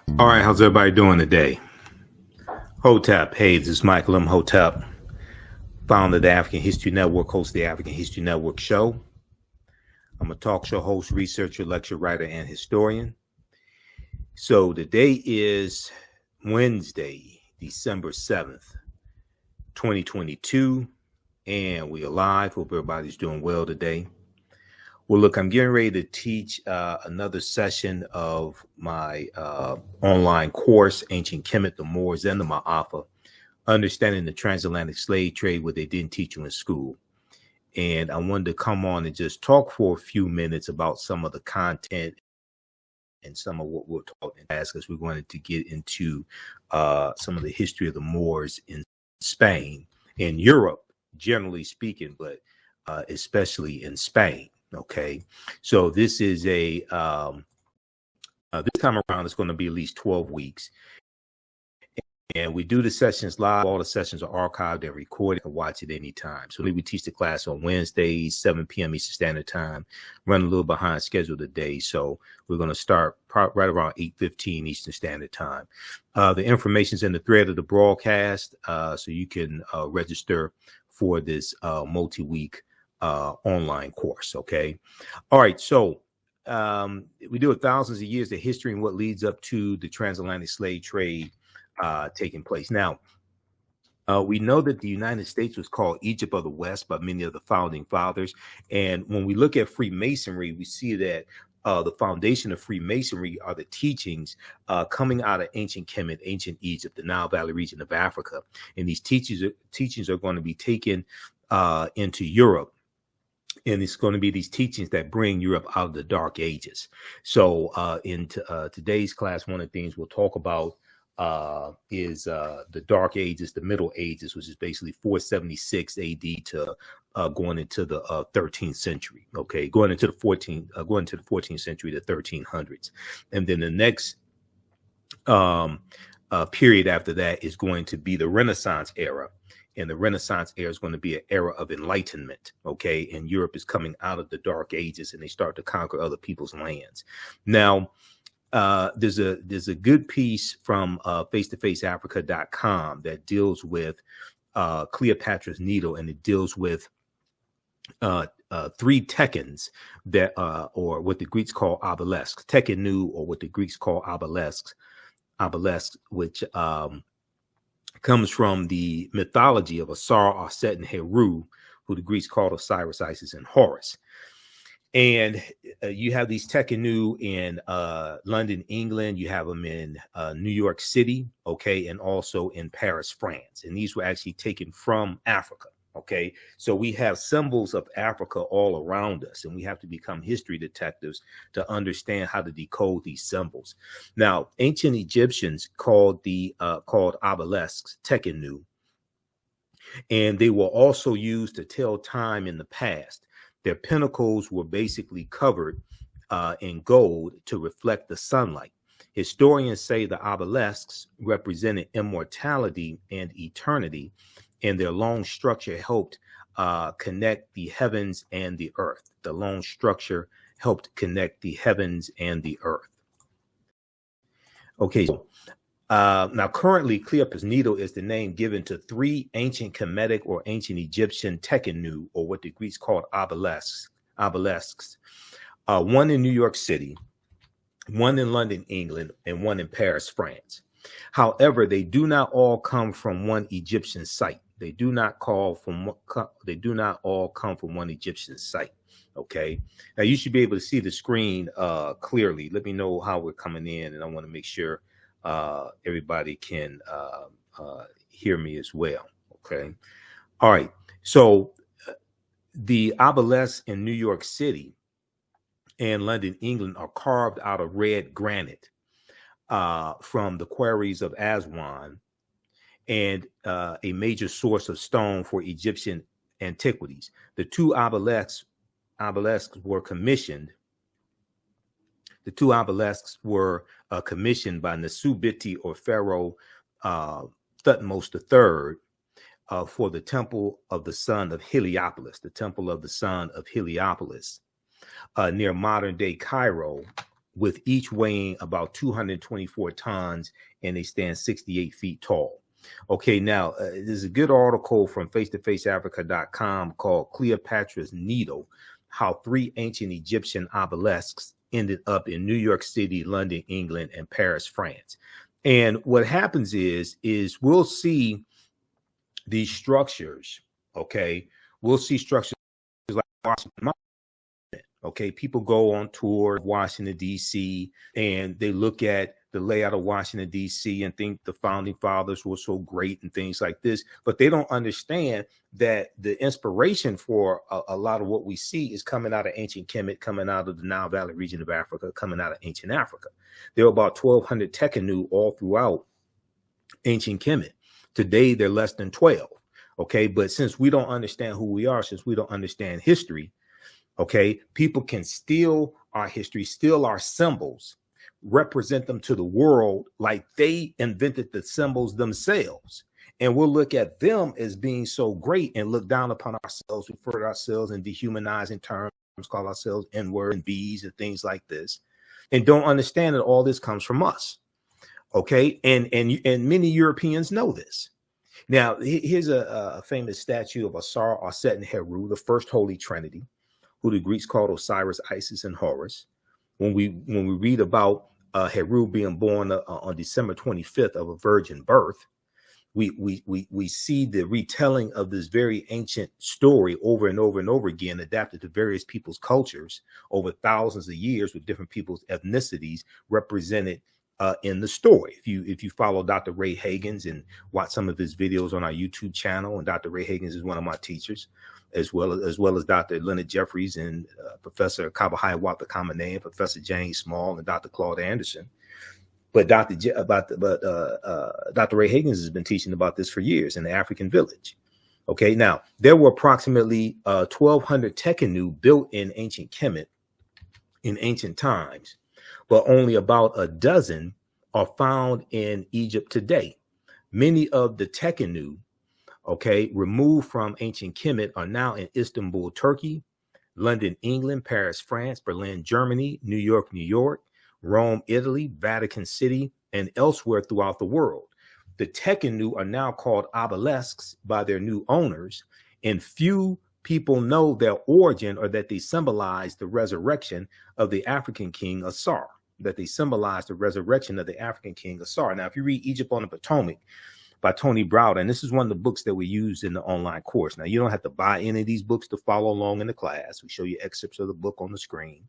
All right, how's everybody doing today? Hotep, hey, this is Michael Imhotep, founder of the African History Network, host of the African History Network show. I'm a talk show host, researcher, lecturer, writer, and historian. So today is Wednesday, December 7th, 2022, and we are live. Hope everybody's doing well today. Well, look, I'm getting ready to teach another session of my online course, Ancient Kemet, the Moors, and the Ma'afa, Understanding the Transatlantic Slave Trade, what they didn't teach you in school. And I wanted to come on and just talk for a few minutes about some of the content and some of what we'll talk and ask us. We wanted to get into some of the history of the Moors in Spain, in Europe, generally speaking, but especially in Spain. Okay, so this is a this time around it's going to be at least 12 weeks, and we do the sessions live. All the sessions are archived and recorded. You can watch it anytime. So we teach the class on Wednesdays, 7 p.m. Eastern Standard Time. Run a little behind schedule today, so we're going to start right around 8:15 Eastern Standard Time. The information's in the thread of the broadcast, so you can register for this multi-week online course. Okay. All right. So we do it thousands of years of history and what leads up to the transatlantic slave trade taking place. Now, we know that the United States was called Egypt of the West by many of the founding fathers. And when we look at Freemasonry, we see that the foundation of Freemasonry are the teachings coming out of ancient Kemet, ancient Egypt, the Nile Valley region of Africa. And these teachings are going to be taken into Europe. And it's going to be these teachings that bring Europe out of the Dark Ages. So in today's class, one of the things we'll talk about is the Dark Ages, the Middle Ages, which is basically 476 AD to going into the 13th century. Okay, going into the 14th century, the 1300s, and then the next period after that is going to be the Renaissance era. And the Renaissance era is going to be an era of enlightenment, okay? And Europe is coming out of the Dark Ages, and they start to conquer other people's lands. Now, there's a good piece from face-to-faceafrica.com that deals with Cleopatra's Needle, and it deals with three tekens that, or what the Greeks call obelisks, tekenu, or what the Greeks call obelisks, which comes from the mythology of Asar, Aset, and Heru, who the Greeks called Osiris, Isis, and Horus. And you have these tekenu in London, England. You have them in New York City, okay, and also in Paris, France. And these were actually taken from Africa, okay? So we have symbols of Africa all around us, and we have to become history detectives to understand how to decode these symbols. Now, ancient Egyptians called obelisks tekenu, and they were also used to tell time in the past. Their pinnacles were basically covered in gold to reflect the sunlight. Historians say the obelisks represented immortality and eternity, and their long structure helped connect the heavens and the earth. The long structure helped connect the heavens and the earth. Okay, so now currently Cleopatra's Needle is the name given to three ancient Kemetic or ancient Egyptian tekenu, or what the Greeks called obelisks. One in New York City, one in London, England, and one in Paris, France. However, they do not all come from one Egyptian site. They do not all come from one Egyptian site. Okay. Now you should be able to see the screen clearly. Let me know how we're coming in, and I want to make sure everybody can hear me as well. Okay. All right. So the obelisks in New York City and London, England are carved out of red granite from the quarries of Aswan, and a major source of stone for Egyptian antiquities. The two obelisks were commissioned. The two obelisks were commissioned by Nasubiti or Pharaoh Thutmose III for the Temple of the Sun of Heliopolis, near modern day Cairo, with each weighing about 224 tons, and they stand 68 feet tall. Okay, now there's a good article from face-to-faceafrica.com called Cleopatra's Needle, how 3 ancient Egyptian obelisks ended up in New York City, London, England, and Paris, France. And what happens is we'll see these structures, okay? We'll see structures like Washington Monument. Okay, people go on tour of Washington, D.C., and they look at the layout of Washington, D.C., and think the founding fathers were so great and things like this. But they don't understand that the inspiration for a lot of what we see is coming out of ancient Kemet, coming out of the Nile Valley region of Africa, coming out of ancient Africa. There were about 1,200 Tekenu all throughout ancient Kemet. Today, they're less than 12. Okay, but since we don't understand who we are, since we don't understand history, okay, people can steal our history, steal our symbols, represent them to the world like they invented the symbols themselves. And we'll look at them as being so great and look down upon ourselves, refer to ourselves in dehumanizing terms, call ourselves N-word and B's and things like this, and don't understand that all this comes from us. Okay, and many Europeans know this. Now, here's a famous statue of Asar, Aset, and Heru, the first Holy Trinity, who the Greeks called Osiris, Isis, and Horus. When we read about Heru being born on December 25th of a virgin birth, we see the retelling of this very ancient story over and over and over again, adapted to various people's cultures over thousands of years with different people's ethnicities represented in the story. If you follow Dr. Ray Hagins and watch some of his videos on our YouTube channel, and Dr. Ray Hagins is one of my teachers, as well as Dr. Leonard Jeffries and Professor Kabahai Wata Kamane, Professor James Small, and Dr. Claude Anderson. But Dr. Ray Hagins has been teaching about this for years in the African village. Okay, now there were approximately 1,200 Tekenu built in ancient Kemet in ancient times, but only about a dozen are found in Egypt today. Many of the Tekenu, okay, removed from ancient Kemet, are now in Istanbul, Turkey, London, England, Paris, France, Berlin, Germany, New York, New York, Rome, Italy, Vatican City, and elsewhere throughout the world. The Tekenu are now called obelisks by their new owners, and few people know their origin or that they symbolize the resurrection of the African king Asar, that they symbolize the resurrection of the African king Asar. Now, if you read Egypt on the Potomac by Tony Browder, and this is one of the books that we use in the online course. Now, you don't have to buy any of these books to follow along in the class. We show you excerpts of the book on the screen,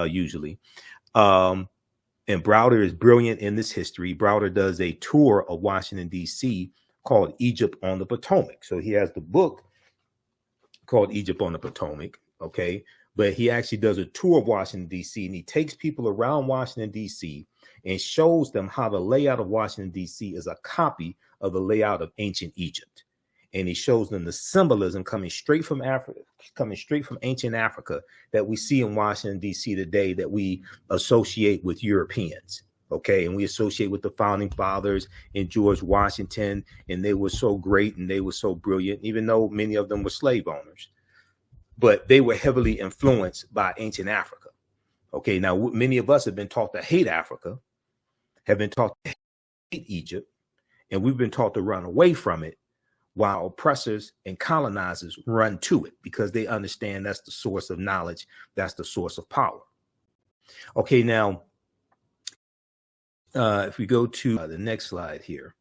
usually. And Browder is brilliant in this history. Browder does a tour of Washington, D.C. called Egypt on the Potomac. So he has the book called Egypt on the Potomac, okay? But he actually does a tour of Washington, D.C., and he takes people around Washington, D.C., and shows them how the layout of Washington, D.C. is a copy of the layout of ancient Egypt. And he shows them the symbolism coming straight from Africa, coming straight from ancient Africa, that we see in Washington, D.C. today, that we associate with Europeans. Okay, and we associate with the founding fathers and George Washington, and they were so great and they were so brilliant, even though many of them were slave owners. But they were heavily influenced by ancient Africa. Okay, now many of us have been taught to hate Africa, have been taught to hate Egypt, and we've been taught to run away from it, while oppressors and colonizers run to it because they understand that's the source of knowledge, that's the source of power. Okay, now, if we go to the next slide here,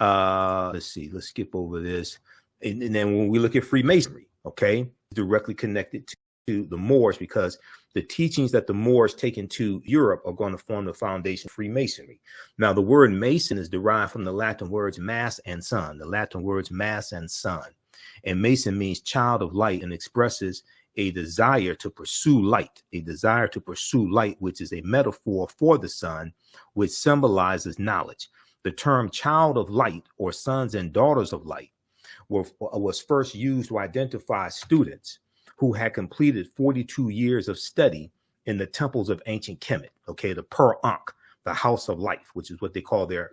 let's see, let's skip over this. And then when we look at Freemasonry, okay, directly connected to the Moors, because the teachings that the Moors take into Europe are going to form the foundation of Freemasonry. Now, the word Mason is derived from the Latin words mass and sun, the Latin words mass and sun. And Mason means child of light and expresses a desire to pursue light, which is a metaphor for the sun, which symbolizes knowledge. The term child of light or sons and daughters of light was first used to identify students who had completed 42 years of study in the temples of ancient Kemet, okay, the Per Ankh, the house of life, which is what they call their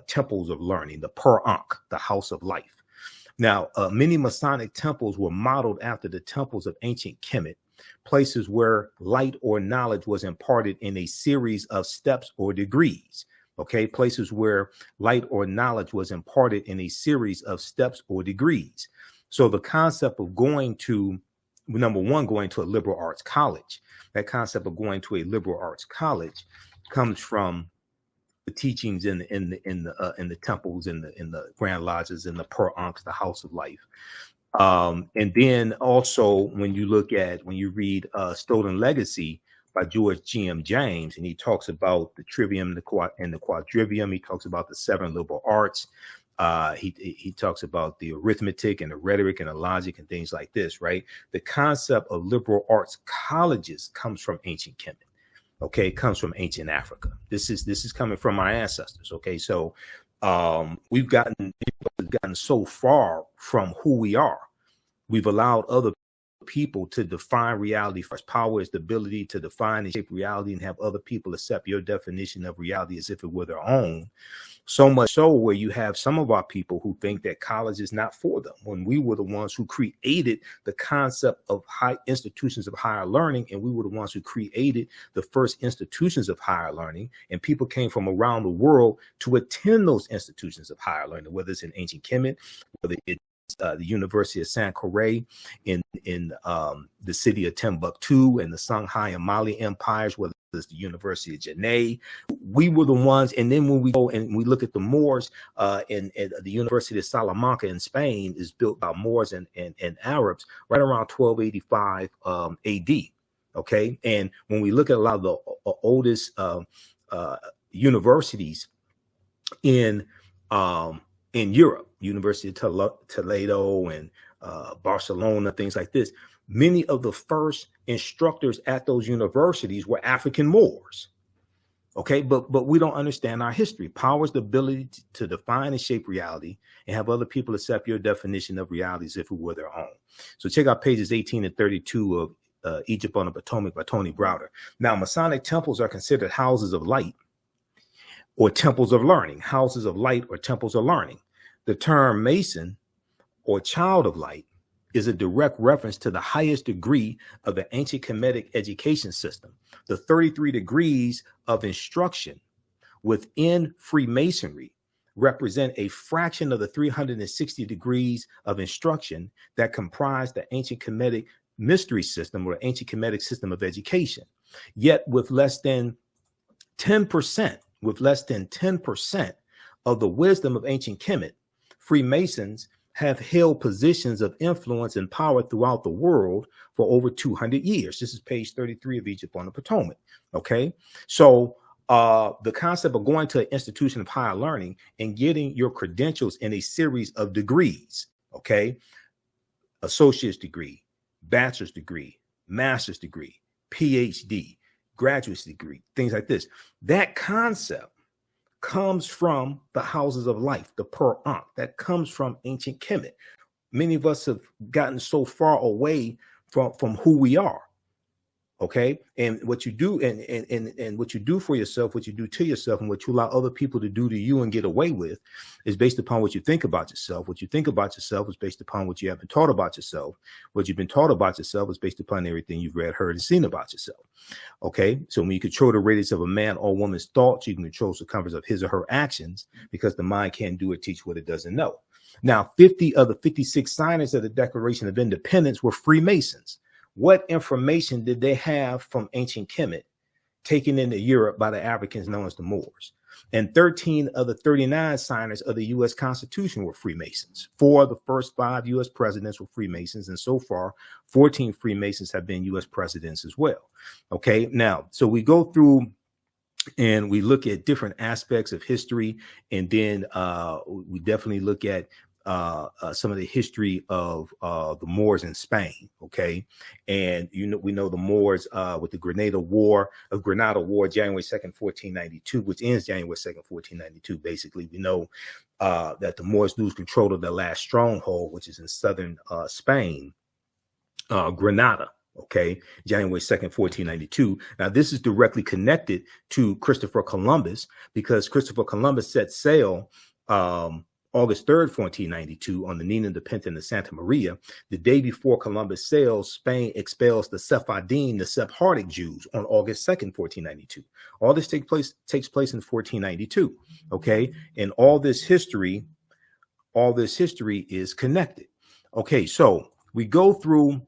temples of learning, the Per Ankh, the house of life. Now, many Masonic temples were modeled after the temples of ancient Kemet, places where light or knowledge was imparted in a series of steps or degrees. Okay, places where light or knowledge was imparted in a series of steps or degrees. So the concept of going to, number one, going to a liberal arts college, that concept of going to a liberal arts college comes from the teachings in the temples, in the Grand Lodges, in the Per Ankh, the House of Life. And then also when you read Stolen Legacy by George G.M. James, and he talks about the trivium and the quadrivium, he talks about the 7 liberal arts. He talks about the arithmetic and the rhetoric and the logic and things like this, right? The concept of liberal arts colleges comes from ancient Kemet. Okay, it comes from ancient Africa. This is coming from our ancestors. Okay, so we've gotten so far from who we are. We've allowed other people to define reality first. Power is the ability to define and shape reality and have other people accept your definition of reality as if it were their own. So much so where you have some of our people who think that college is not for them, when we were the ones who created the concept of high institutions of higher learning, and we were the ones who created the first institutions of higher learning, and people came from around the world to attend those institutions of higher learning, whether it's in ancient Kemet, whether it's the University of Sankore in the city of Timbuktu and the Songhai and Mali empires, whether it's the University of Janneh. We were the ones. And then when we go and we look at the Moors in the University of Salamanca in Spain is built by Moors and Arabs right around 1285 AD. Okay. And when we look at a lot of the oldest universities in Europe, University of Toledo and Barcelona, things like this, many of the first instructors at those universities were African Moors. Okay, but we don't understand our history. Power is the ability to define and shape reality and have other people accept your definition of reality as if it were their own. So check out pages 18 and 32 of Egypt on the Potomac by Tony Browder. Now, Masonic temples are considered houses of light or temples of learning, houses of light or temples of learning. The term Mason or child of light is a direct reference to the highest degree of the ancient Kemetic education system. The 33 degrees of instruction within Freemasonry represent a fraction of the 360 degrees of instruction that comprise the ancient Kemetic mystery system or ancient Kemetic system of education. Yet with less than 10%, of the wisdom of ancient Kemet, Freemasons have held positions of influence and power throughout the world for over 200 years. This is page 33 of Egypt on the Potomac. Okay, so the concept of going to an institution of higher learning and getting your credentials in a series of degrees, okay, associate's degree, bachelor's degree, master's degree, PhD, graduate's degree, things like this. That concept comes from the houses of life, the Per Ankh. That comes from ancient Kemet. Many of us have gotten so far away from who we are. Okay, and what you do and what you do for yourself, what you do to yourself, and what you allow other people to do to you and get away with is based upon what you think about yourself. What you think about yourself is based upon what you have been taught about yourself. What you've been taught about yourself is based upon everything you've read, heard, and seen about yourself. Okay, so when you control the radius of a man or woman's thoughts, you can control the circumference of his or her actions, because the mind can't do or teach what it doesn't know. Now, 50 of the 56 signers of the Declaration of Independence were Freemasons. What information did they have from ancient Kemet taken into Europe by the Africans known as the Moors? And 13 of the 39 signers of the U.S. Constitution were Freemasons. 4 of the first 5 U.S. presidents were Freemasons, and so far 14 Freemasons have been U.S. presidents as well. Okay, now, so we go through and we look at different aspects of history, and then we definitely look at some of the history of the Moors in Spain. Okay, and we know the Moors with the Granada War, January 2nd, 1492, which ends January 2nd, 1492. Basically, we know that the Moors lose control of their last stronghold, which is in southern Spain, Granada. Okay, January 2nd, 1492. Now, this is directly connected to Christopher Columbus, because Christopher Columbus set sail August 3rd, 1492, on the Nina de Pinta and the Santa Maria, the day before Columbus sails, Spain expels the Sephardim, the Sephardic Jews, on August 2nd, 1492. All this takes place in 1492. Okay, and all this history is connected. Okay, so we go through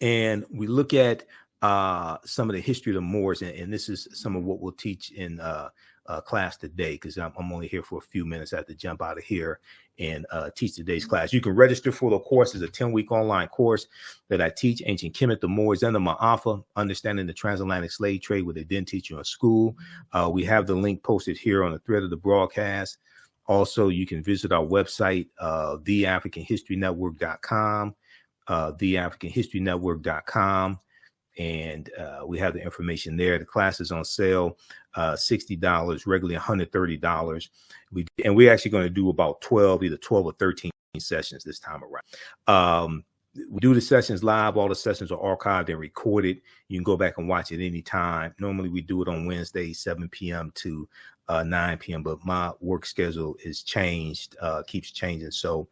and we look at some of the history of the Moors, and this is some of what we'll teach in class today, because I'm only here for a few minutes. I have to jump out of here and teach today's class. You can register for the course. It's a 10-week online course that I teach: Ancient Kemet, the Moors, and the Ma'afa, Understanding the Transatlantic Slave Trade, what they didn't teach you in school. We have the link posted here on the thread of the broadcast. Also, you can visit our website, theafricanhistorynetwork.com, theafricanhistorynetwork.com. And we have the information there. The class is on sale, $60, regularly $130. We're actually going to do about either 12 or 13 sessions this time around. We do the sessions live. All the sessions are archived and recorded. You can go back and watch it anytime. Normally we do it on Wednesday, 7 p.m. to 9 p.m. But my work schedule is changed, keeps changing. So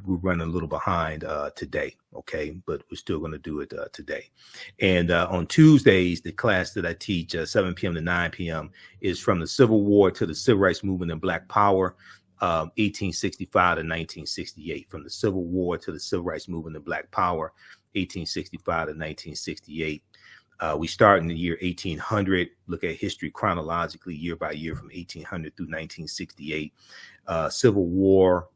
we're running a little behind today, okay, but we're still going to do it today. And on Tuesdays, the class that I teach, 7 p.m. to 9 p.m., is from the Civil War to the Civil Rights Movement and Black Power, 1865 to 1968. From the Civil War to the Civil Rights Movement and Black Power, 1865 to 1968. We start in the year 1800, look at history chronologically, year by year, from 1800 through 1968. Civil War,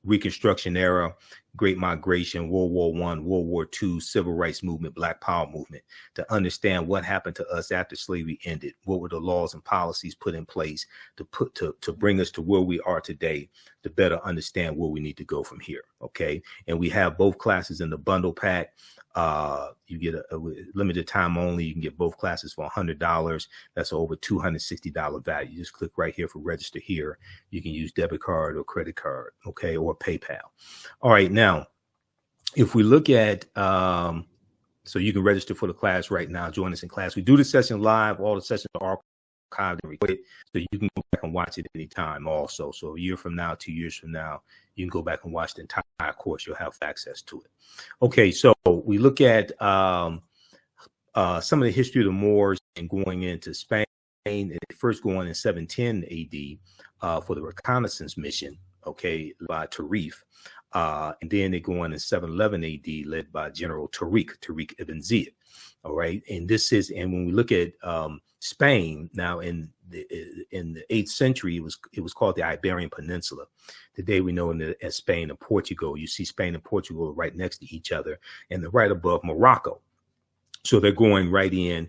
Reconstruction era, Great Migration, World War I, World War II, Civil Rights Movement, Black Power movement, to understand what happened to us after slavery ended. What were the laws and policies put in place to bring us to where we are today, to better understand where we need to go from here. Okay, and we have both classes in the bundle pack. You get a limited time only. You can get both classes for $100. That's over $260 value. Just click right here for register here. You can use debit card or credit card, okay, or PayPal. All right, now, if we look at, so you can register for the class right now. Join us in class. We do the session live. All the sessions are archived and recorded, so you can go back and watch it anytime also. So a year from now, 2 years from now, you can go back and watch the entire course. You'll have access to it. Okay, so we look at some of the history of the Moors and going into Spain. They first go on in 710 AD for the reconnaissance mission, okay, by Tarif. And then they go on in 711 AD, led by General Tariq Ibn Ziyad. All right, and when we look at Spain now, in the 8th century, it was called the Iberian Peninsula. Today we know it as Spain and Portugal. You see Spain and Portugal right next to each other, and they're right above Morocco. So they're going right in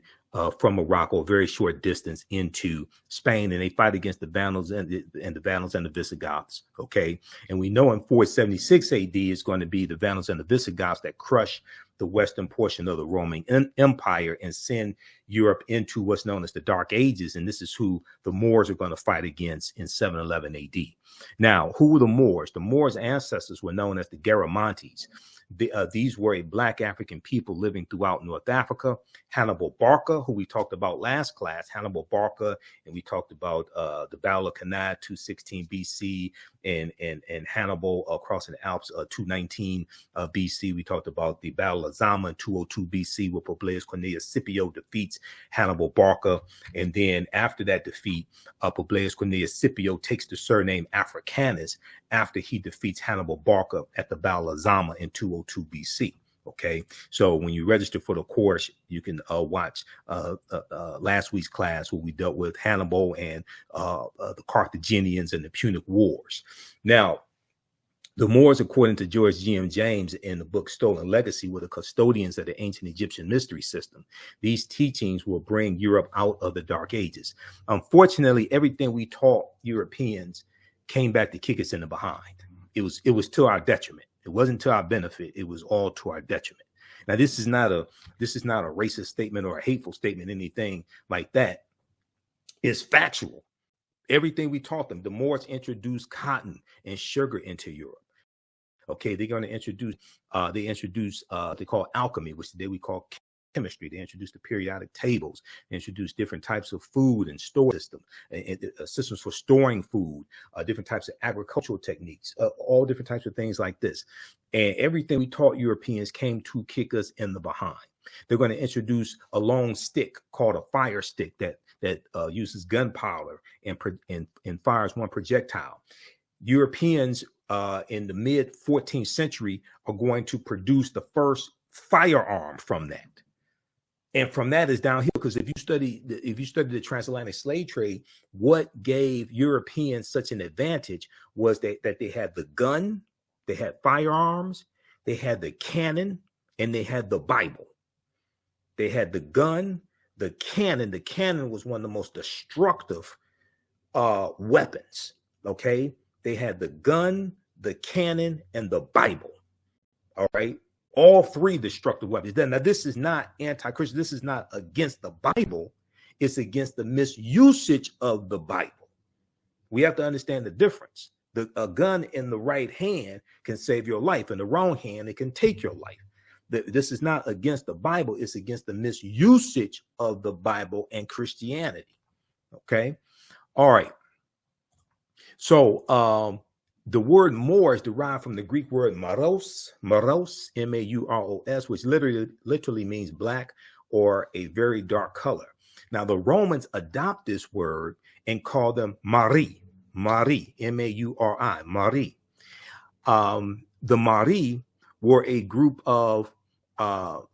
from Morocco, a very short distance into Spain, and they fight against the Vandals and the Visigoths. Okay, and we know in 476 AD is going to be the Vandals and the Visigoths that crush the western portion of the Roman Empire and send Europe into what's known as the Dark Ages, and this is who the Moors are going to fight against in 711 AD. Now, who were the Moors? The Moors' ancestors were known as the Garamantes. These were a Black African people living throughout North Africa. Hannibal Barca, who we talked about last class, Hannibal Barca, and we talked about the Battle of Kemet, 216 BC, and Hannibal crossing the Alps, 219 BC. We talked about the Battle of Zama in 202 BC, where Publius Cornelius Scipio defeats Hannibal Barca. And then after that defeat, Publius Cornelius Scipio takes the surname Africanus after he defeats Hannibal Barca at the Battle of Zama in 202 BC. Okay, so when you register for the course, you can watch last week's class where we dealt with Hannibal and the Carthaginians and the Punic Wars. Now, the Moors, according to George G.M. James in the book Stolen Legacy, were the custodians of the ancient Egyptian mystery system. These teachings will bring Europe out of the Dark Ages. Unfortunately, everything we taught Europeans came back to kick us in the behind. It was to our detriment. It wasn't to our benefit. It was all to our detriment. Now, this is not a racist statement or a hateful statement, anything like that. It's factual. Everything we taught them. The Moors introduced cotton and sugar into Europe. Okay, they're going to introduce. They call alchemy, which today we call chemistry. They introduced the periodic tables. They introduced different types of food and store systems, systems for storing food, different types of agricultural techniques, all different types of things like this. And everything we taught Europeans came to kick us in the behind. They're going to introduce a long stick called a fire stick that uses gunpowder and fires one projectile. Europeans in the mid 14th century are going to produce the first firearm from that. And from that is downhill, because if you study the transatlantic slave trade, what gave Europeans such an advantage was that they had the gun, they had firearms, they had the cannon, and they had the Bible. They had the gun, the cannon. The cannon was one of the most destructive weapons. Okay, they had the gun, the cannon, and the Bible. All right, all three destructive weapons. Now, this is not anti-Christian. This is not against the Bible. It's against the misusage of the Bible. We have to understand the difference. A gun in the right hand can save your life. In the wrong hand, it can take your life. This is not against the Bible. It's against the misusage of the Bible and Christianity. Okay. All right. So the word Moor is derived from the Greek word maros, M-A-U-R-O-S, which literally means black or a very dark color. Now, the Romans adopt this word and call them Mari, M-A-U-R-I, Mari. The Mari were a group of the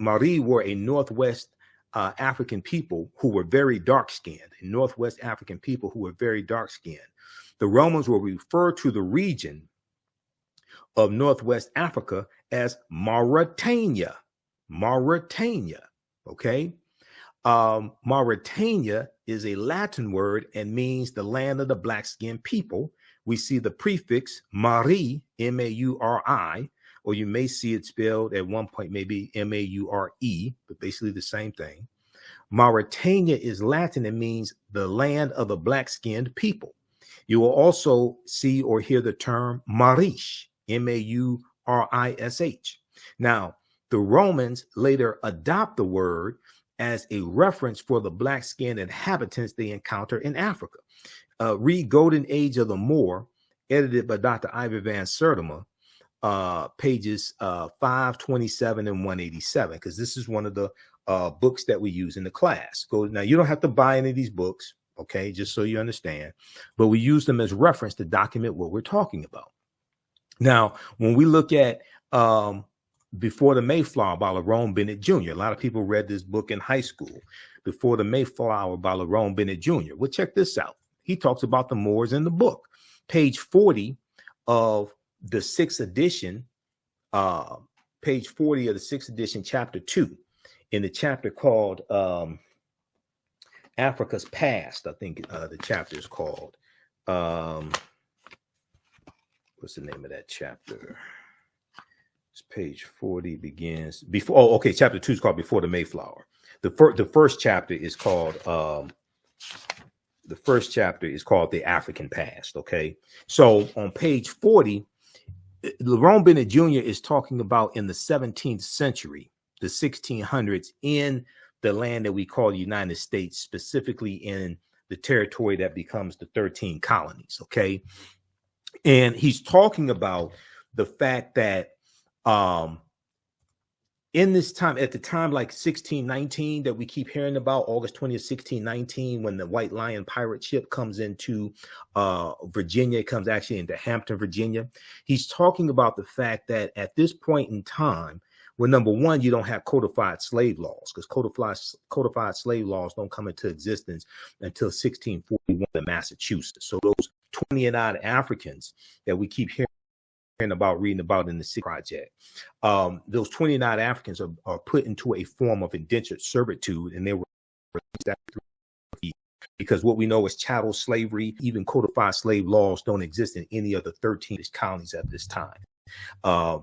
Mari were a Northwest African people who were very dark-skinned, Northwest African people who were very dark-skinned. The Romans will refer to the region of Northwest Africa as Mauritania. Okay? Mauritania is a Latin word and means the land of the black-skinned people. We see the prefix Mari, M-A-U-R-I, or you may see it spelled at one point maybe M-A-U-R-E, but basically the same thing. Mauritania is Latin and means the land of the black-skinned people. You will also see or hear the term Marish, M-A-U-R-I-S-H. Now, the Romans later adopt the word as a reference for the black-skinned inhabitants they encounter in Africa. Read Golden Age of the Moor, edited by Dr. Ivor Van Sertima, pages 527 and 187, because this is one of the books that we use in the class. Now, you don't have to buy any of these books, okay, just so you understand, but we use them as reference to document what we're talking about. Now, when we look at Before the Mayflower by Lerone Bennett Jr., a lot of people read this book in high school, Before the Mayflower by Lerone Bennett Jr. Well, check this out. He talks about the Moors in the book. Page 40 of the 6th edition, page 40 of the 6th edition, chapter 2, in the chapter called Africa's Past, I think the chapter is called. What's the name of that chapter? It's page 40 begins before. Oh, okay. Chapter 2 is called Before the Mayflower. The first chapter is called The African Past. Okay. So on page 40, Lerone Bennett Jr. is talking about in the 17th century, the 1600s, in the land that we call the United States, specifically in the territory that becomes the 13 colonies. Okay. And he's talking about the fact that in this time, at the time, like 1619, that we keep hearing about, August 20th, 1619, when the White Lion pirate ship comes into Virginia, it comes actually into Hampton, Virginia. He's talking about the fact that at this point in time, well, number one, you don't have codified slave laws, because codified slave laws don't come into existence until 1641 in Massachusetts. So those 20 and odd Africans that we keep hearing about, reading about in the Sea Project, those 29 Africans are put into a form of indentured servitude, and they were because what we know is chattel slavery, even codified slave laws don't exist in any of the 13 colonies at this time.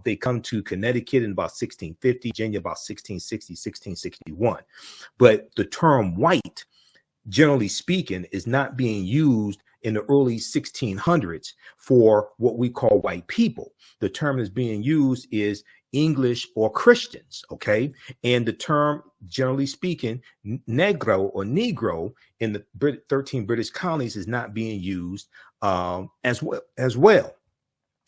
They come to Connecticut in about 1650, Virginia about 1660, 1661. But the term white, generally speaking, is not being used in the early 1600s for what we call white people. The term that's being used is English or Christians, okay? And the term, generally speaking, Negro or Negro in the 13 British colonies is not being used as well.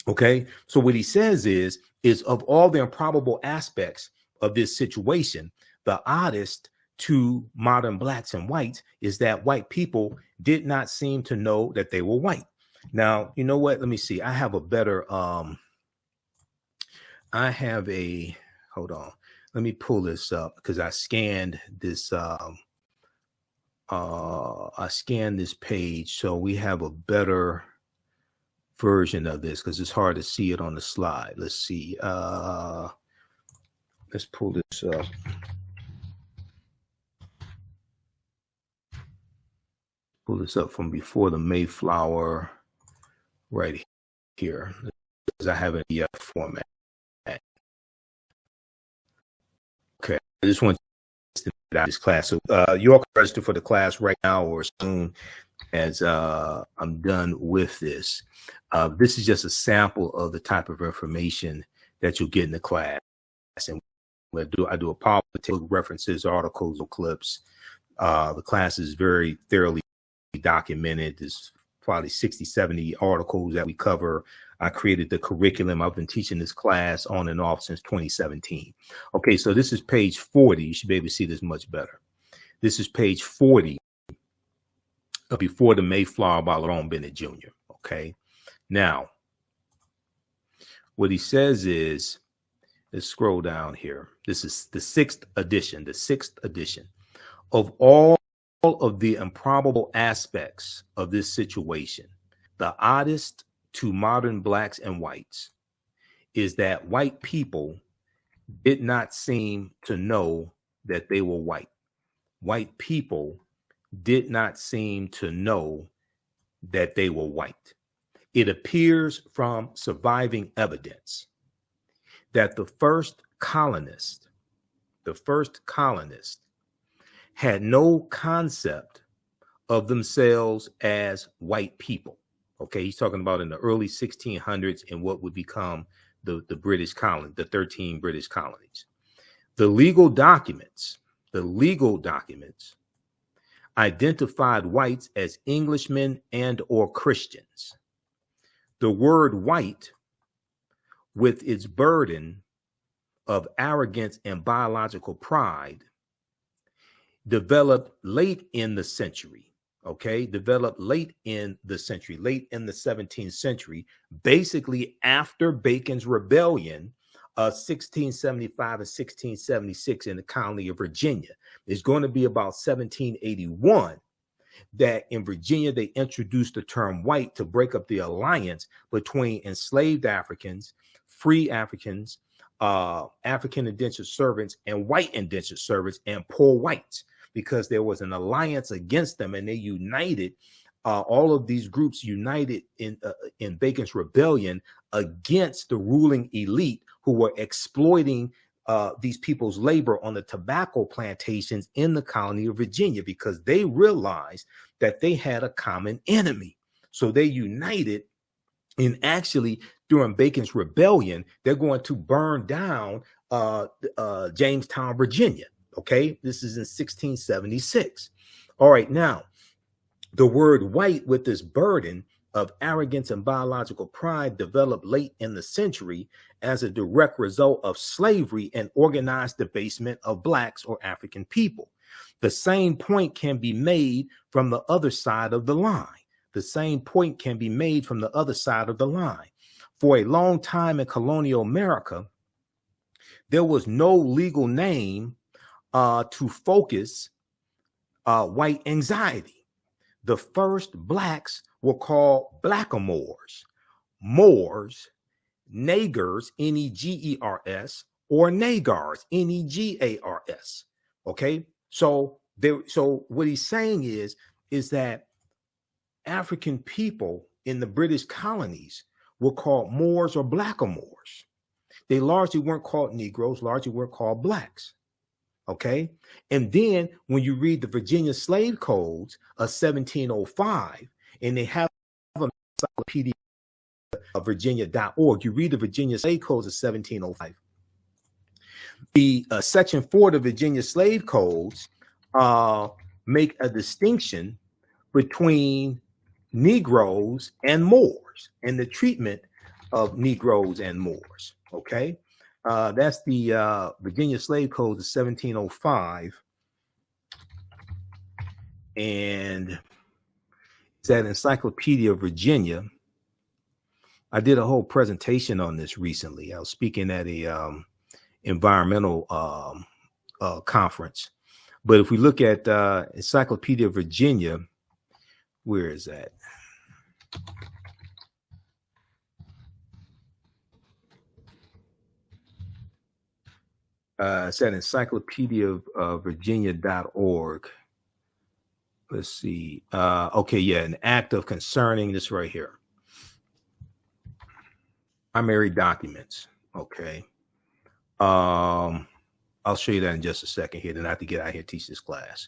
Okay, so what he says is of all the improbable aspects of this situation, the oddest to modern blacks and whites is that white people did not seem to know that they were white. Now, you know what? Let me see. I have a better, hold on. Let me pull this up because I scanned this, page. So we have a better version of this because it's hard to see it on the slide. Let's see. Let's pull this up. Pull this up from before the Mayflower right here because I have an EF format. Okay, I just want to get out this class. So you all can register for the class right now or soon as I'm done with this. This is just a sample of the type of information that you'll get in the class. And I do a PowerPoint, references, articles, or clips. The class is very thoroughly documented. There's probably 60, 70 articles that we cover. I created the curriculum. I've been teaching this class on and off since 2017. Okay, so this is page 40. You should be able to see this much better. This is page 40 before the Mayflower by Lerone Bennett Jr. Okay, now what he says is, let's scroll down here. This is the sixth edition of all of the improbable aspects of this situation. The oddest to modern blacks and whites is that white people did not seem to know that they were white. White people did not seem to know that they were white. It appears from surviving evidence that the first colonist had no concept of themselves as white people. Okay, he's talking about in the early 1600s and what would become the British colony, the 13 British colonies. The legal documents identified whites as Englishmen and or Christians. The word white, with its burden of arrogance and biological pride, developed late in the century, late in the 17th century, basically after Bacon's rebellion of 1675 and 1676 in the colony of Virginia. It's going to be about 1781 that in Virginia they introduced the term white to break up the alliance between enslaved Africans, free Africans, African indentured servants, and white indentured servants, and poor whites, because there was an alliance against them, and they united. All of these groups united in Bacon's rebellion against the ruling elite who were exploiting these people's labor on the tobacco plantations in the colony of Virginia, because they realized that they had a common enemy. So they united, and actually during Bacon's rebellion, they're going to burn down Jamestown, Virginia. Okay, this is in 1676. All right, now the word white, with this burden of arrogance and biological pride, developed late in the century as a direct result of slavery and organized debasement of blacks or African people. The same point can be made from the other side of the line. For a long time in colonial America, there was no legal name to focus white anxiety. The first blacks were called blackamoors, Moors, Negers, Negers, or Nagars, Negars. Okay, so what he's saying is that African people in the British colonies were called Moors or blackamoors. They largely weren't called Negroes, largely were called blacks. Okay, and then when you read the Virginia slave codes of 1705, and they have a encyclopedia of Virginia.org, you read the Virginia slave codes of 1705. The Section 4 of the Virginia Slave Codes make a distinction between Negroes and Moors and the treatment of Negroes and Moors. Okay, that's the Virginia Slave Code of 1705, and it's at Encyclopedia of Virginia. I did a whole presentation on this recently. I was speaking at a environmental conference. But if we look at Encyclopedia of Virginia, where is that? It's at encyclopedia of Virginia.org. Let's see. Okay, yeah, an act of concerning this right here. Primary documents. Okay. I'll show you that in just a second here. Then I have to get out here and teach this class.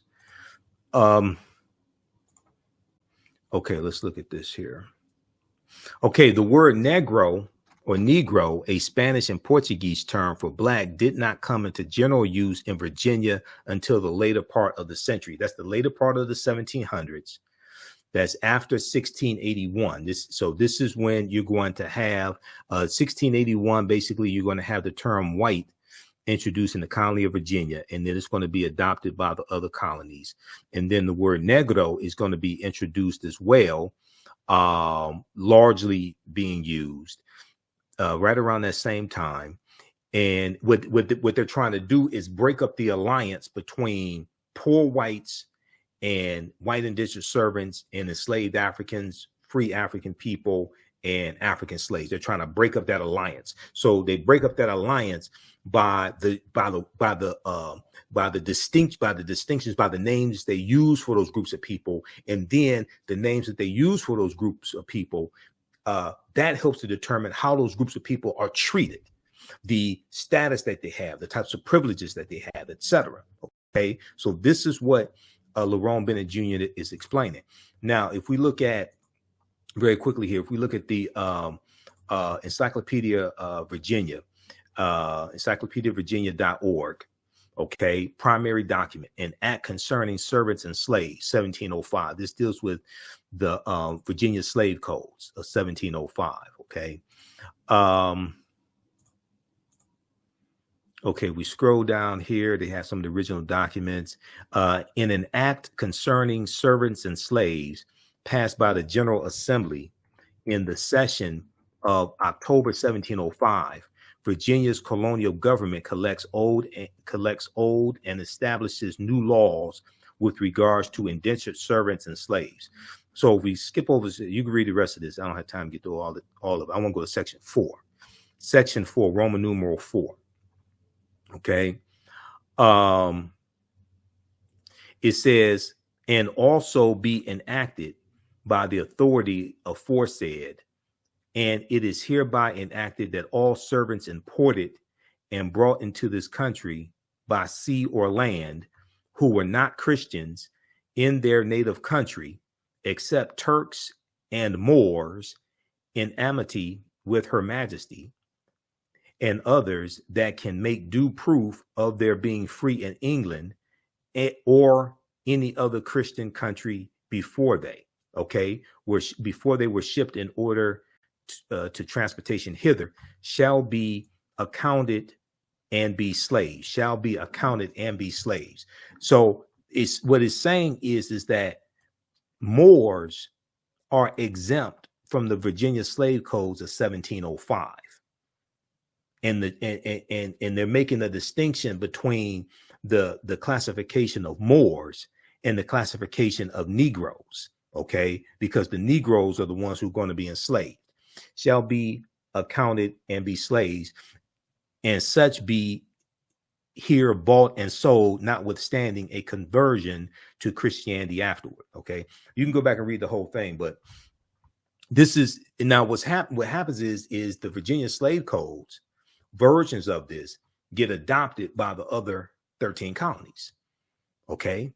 Okay, let's look at this here. Okay, the word negro or Negro, a Spanish and Portuguese term for black, did not come into general use in Virginia until the later part of the century. That's the later part of the 1700s. That's after 1681. This is when you're going to have 1681. Basically, you're going to have the term white introduced in the colony of Virginia, and then it's going to be adopted by the other colonies. And then the word negro is going to be introduced as well, largely being used right around that same time. And what they're trying to do is break up the alliance between poor whites and white indentured servants and enslaved Africans, free African people, and African slaves. They're trying to break up that alliance. So they break up that alliance by the distinctions, by the names they use for those groups of people, and then the names that they use for those groups of people. That helps to determine how those groups of people are treated, the status that they have, the types of privileges that they have, etc. Okay, so this is what Lerone Bennett Jr. is explaining. Now, if we look at very quickly here, if we look at the Encyclopedia Virginia, encyclopediavirginia.org, okay, primary document, an act concerning servants and slaves, 1705. This deals with the Virginia slave codes of 1705, okay. Okay, we scroll down here. They have some of the original documents. In an act concerning servants and slaves passed by the General Assembly in the session of October 1705, Virginia's colonial government collects old and establishes new laws with regards to indentured servants and slaves. So if we skip over, you can read the rest of this. I don't have time to get through all of it. I want to go to section 4. Section 4, Roman numeral 4. Okay. It says, and also be enacted by the authority aforesaid, and it is hereby enacted that all servants imported and brought into this country by sea or land who were not Christians in their native country, except Turks and Moors, in amity with Her Majesty, and others that can make due proof of their being free in England or any other Christian country before they, before they were shipped in order to transportation hither, shall be accounted and be slaves, shall be accounted and be slaves. So it's what it's saying is that Moors are exempt from the Virginia slave codes of 1705. And they're making a distinction between the classification of Moors and the classification of Negroes, okay? Because the Negroes are the ones who are going to be enslaved, shall be accounted and be slaves, and such be here bought and sold, notwithstanding a conversion to Christianity afterward, okay? You can go back and read the whole thing, but this is now what happens is the Virginia slave codes, versions of this, get adopted by the other 13 colonies, okay?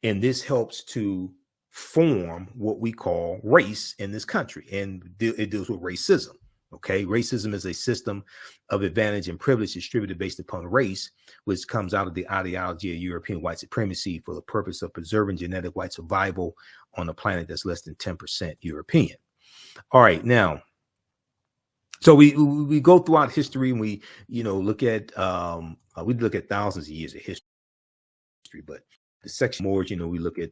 And this helps to form what we call race in this country, and it deals with racism, Okay, racism is a system of advantage and privilege distributed based upon race, which comes out of the ideology of European white supremacy for the purpose of preserving genetic white survival on a planet that's less than 10% European. All right, now, so we go throughout history and we look at thousands of years of history, but the section Moors, we look at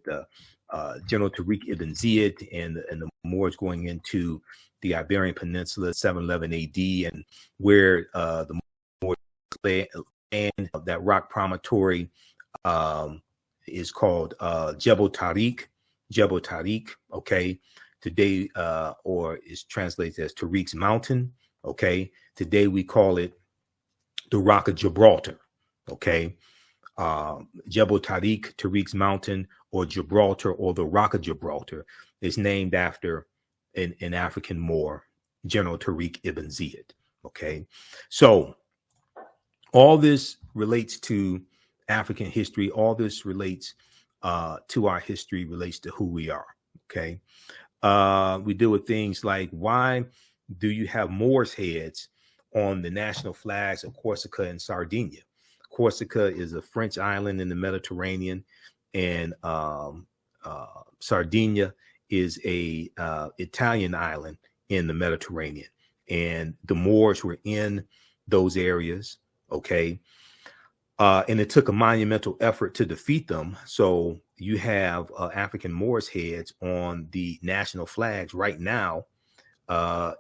General Tariq ibn Ziyad and the Moors going into the Iberian Peninsula, 711 AD, and where the Moors and that rock promontory is called Jebel Tariq. Jebel Tariq, okay, today, or is translated as Tariq's Mountain, okay. Today we call it the Rock of Gibraltar, okay. Jebel Tariq, Tariq's Mountain, or Gibraltar, or the Rock of Gibraltar, is named after an African Moor, General Tariq ibn Ziyad. Okay, so all this relates to African history. All this relates to our history, relates to who we are. Okay, we deal with things like, why do you have Moors' heads on the national flags of Corsica and Sardinia? Corsica is a French island in the Mediterranean, and Sardinia is a Italian island in the Mediterranean. And the Moors were in those areas, okay? And it took a monumental effort to defeat them. So you have African Moors heads on the national flags right now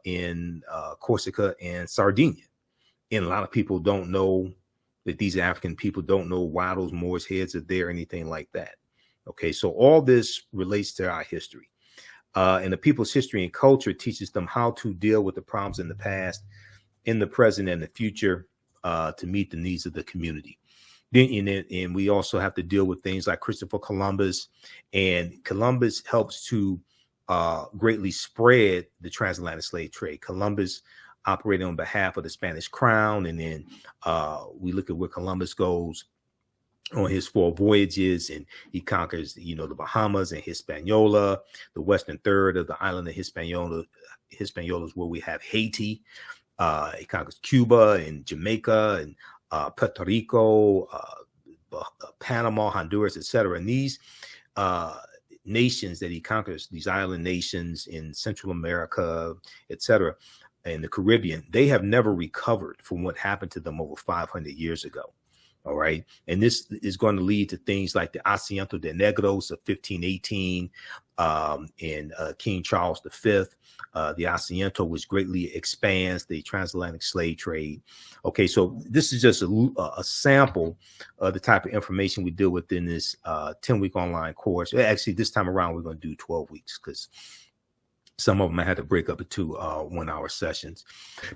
in Corsica and Sardinia. And a lot of people don't know that these African people don't know why those Moors heads are there, anything like that. Okay, so all this relates to our history. And the people's history and culture teaches them how to deal with the problems in the past, in the present, and the future to meet the needs of the community. And we also have to deal with things like Christopher Columbus, and Columbus helps to greatly spread the transatlantic slave trade. Columbus operating on behalf of the Spanish crown, and then we look at where Columbus goes on his 4 voyages, and he conquers, the Bahamas and Hispaniola, the western third of the island of Hispaniola. Hispaniola is where we have Haiti. He conquers Cuba and Jamaica and Puerto Rico, Panama, Honduras, etc. And these nations that he conquers, these island nations in Central America, etc., and the Caribbean, they have never recovered from what happened to them over 500 years ago. All right. And this is going to lead to things like the Asiento de Negros of 1518 and King Charles V, the Asiento, which greatly expands the transatlantic slave trade. Okay, so this is just a sample of the type of information we deal with in this 10-week online course. Actually, this time around, we're going to do 12 weeks because some of them I had to break up into 1-hour sessions.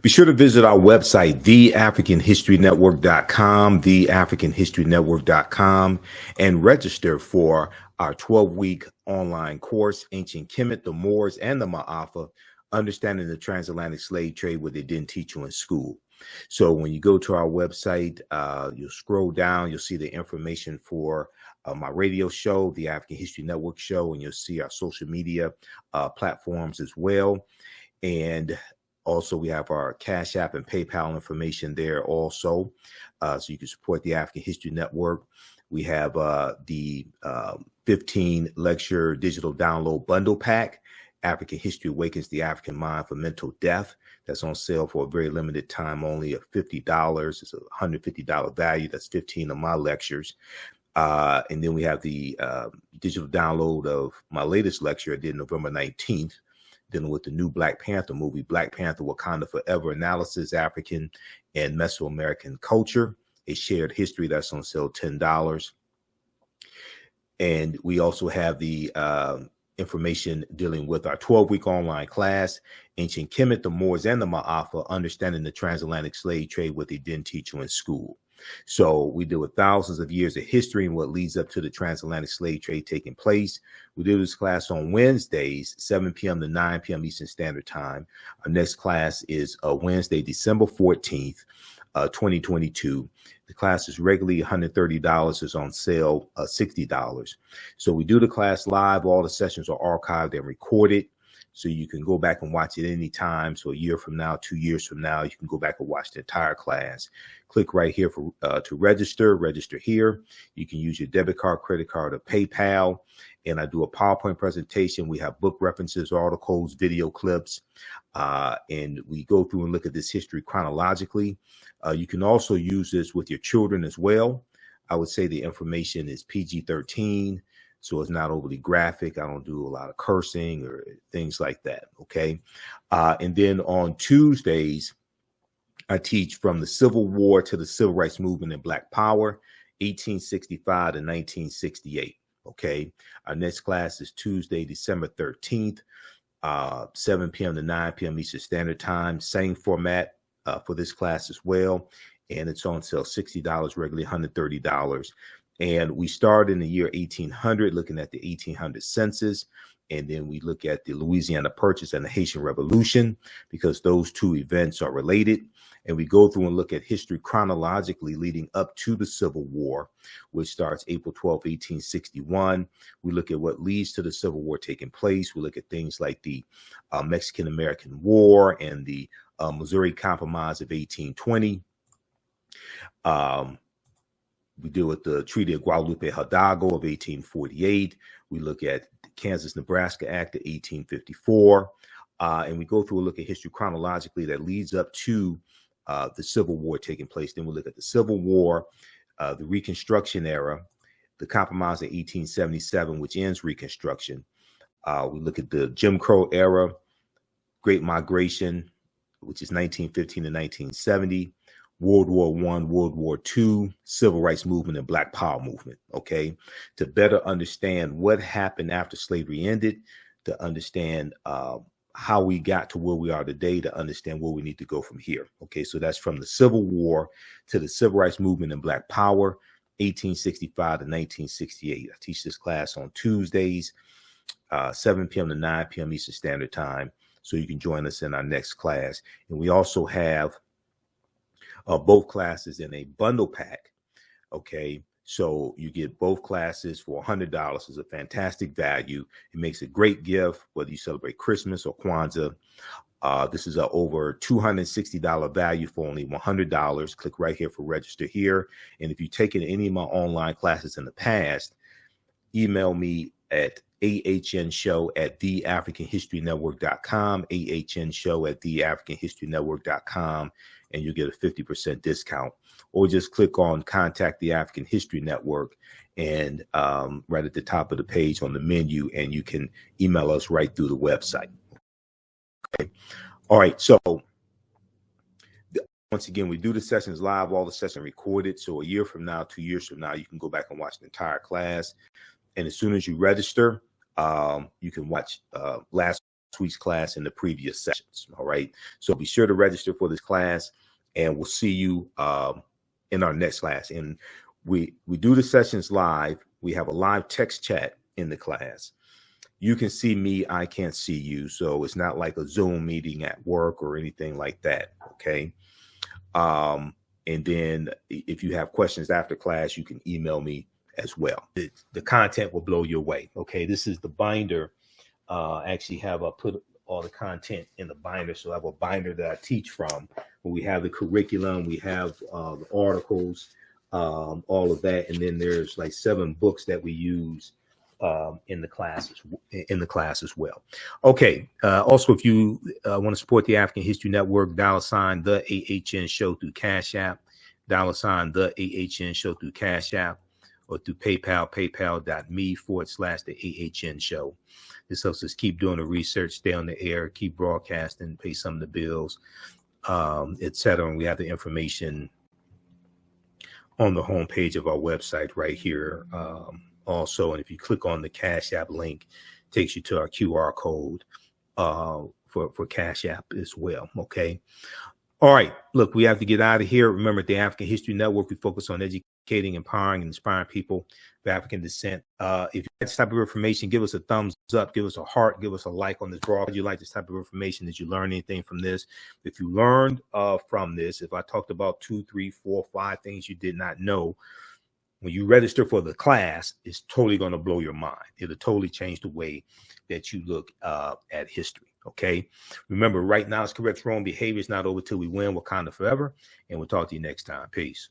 Be sure to visit our website, theafricanhistorynetwork.com, theafricanhistorynetwork.com, and register for our 12-week online course, Ancient Kemet, the Moors, and the Ma'afa, Understanding the Transatlantic Slave Trade, what they didn't teach you in school. So when you go to our website, you'll scroll down, you'll see the information for my radio show, the African History Network show, and you'll see our social media platforms as well. And also we have our Cash App and PayPal information there also. So you can support the African History Network. We have the 15 lecture digital download bundle pack, African History Awakens the African Mind for Mental Death. That's on sale for a very limited time, only at $50. It's a $150 value. That's 15 of my lectures. And then we have the digital download of my latest lecture I did November 19th, dealing with the new Black Panther movie, Black Panther Wakanda Forever, Analysis, African and Mesoamerican Culture, a Shared History. That's on sale, $10. And we also have the information dealing with our 12-week online class, Ancient Kemet, the Moors, and the Ma'afa, Understanding the Transatlantic Slave Trade, what they didn't teach you in school. So we deal with thousands of years of history and what leads up to the transatlantic slave trade taking place. We do this class on Wednesdays, 7 p.m. to 9 p.m. Eastern Standard Time. Our next class is Wednesday, December 14th, 2022. The class is regularly $130. It's on sale, $60. So we do the class live. All the sessions are archived and recorded. So you can go back and watch it anytime. So a year from now, 2 years from now, you can go back and watch the entire class. Click right here for to register here. You can use your debit card, credit card, or PayPal. And I do a PowerPoint presentation. We have book references, articles, video clips, and we go through and look at this history chronologically. You can also use this with your children as well. I would say the information is PG-13, so it's not overly graphic. I don't do a lot of cursing or things like that, okay? And then on Tuesdays, I teach from the Civil War to the Civil Rights Movement and Black Power, 1865 to 1968, okay? Our next class is Tuesday, December 13th, 7 p.m. to 9 p.m. Eastern Standard Time. Same format for this class as well. And it's on sale $60, regularly $130. And we start in the year 1800, looking at the 1800 census. And then we look at the Louisiana Purchase and the Haitian Revolution, because those two events are related. And we go through and look at history chronologically leading up to the Civil War, which starts April 12, 1861. We look at what leads to the Civil War taking place. We look at things like the Mexican-American War and the Missouri Compromise of 1820. We deal with the Treaty of Guadalupe Hidalgo of 1848. We look at the Kansas-Nebraska Act of 1854. And we go through a look at history chronologically that leads up to the Civil War taking place. Then we look at the Civil War, the Reconstruction era, the Compromise of 1877, which ends Reconstruction. We look at the Jim Crow era, Great Migration, which is 1915 to 1970. World War I, World War II, Civil Rights Movement, and Black Power movement, okay? To better understand what happened after slavery ended, to understand how we got to where we are today, to understand where we need to go from here, okay? So that's from the Civil War to the Civil Rights Movement and Black Power, 1865 to 1968. I teach this class on Tuesdays, 7 p.m. to 9 p.m. Eastern Standard Time, so you can join us in our next class. And we also have both classes in a bundle pack, okay? So you get both classes for $100. It's a fantastic value. It makes a great gift, whether you celebrate Christmas or Kwanzaa. This is a over $260 value for only $100. Click right here for register here. And if you've taken any of my online classes in the past, email me at ahnshow@theafricanhistorynetwork.com, ahnshow@theafricanhistorynetwork.com, and you get a 50% discount. Or just click on Contact the African History Network, and right at the top of the page on the menu, and you can email us right through the website. Okay. All right. So once again, we do the sessions live, all the sessions recorded. So a year from now, 2 years from now, you can go back and watch the entire class. And as soon as you register, you can watch last week's class and the previous sessions. All right. So be sure to register for this class, and we'll see you in our next class. And we do the sessions live. We have a live text chat in the class. You can see me, I can't see you. So it's not like a Zoom meeting at work or anything like that. Okay. And then if you have questions after class, you can email me as well. The content will blow your way. Okay. This is the binder. Actually have put all the content in the binder. So I have a binder that I teach from. We have the curriculum, we have the articles, all of that, and then there's like 7 books that we use in the class as well. Okay. Also, if you want to support the African History Network, $ the AHN Show through Cash App, $ the AHN Show through Cash App, or through PayPal, paypal.me/the AHN Show. This helps us keep doing the research, stay on the air, keep broadcasting, pay some of the bills, etc. And we have the information on the homepage of our website right here. Also, and if you click on the Cash App link, it takes you to our QR code for Cash App as well. Okay. All right. Look, we have to get out of here. Remember, at the African History Network, we focus on educating, empowering, and inspiring people of African descent. If you like this type of information, give us a thumbs up, give us a heart, give us a like on this broadcast. If you like this type of information, did you learn anything from this? If you learned from this, if I talked about 2, 3, 4, 5 things you did not know, when you register for the class, it's totally going to blow your mind. It'll totally change the way that you look at history. Okay. Remember, right now is correct wrong behavior is not over till we win. Wakanda forever. And we'll talk to you next time. Peace.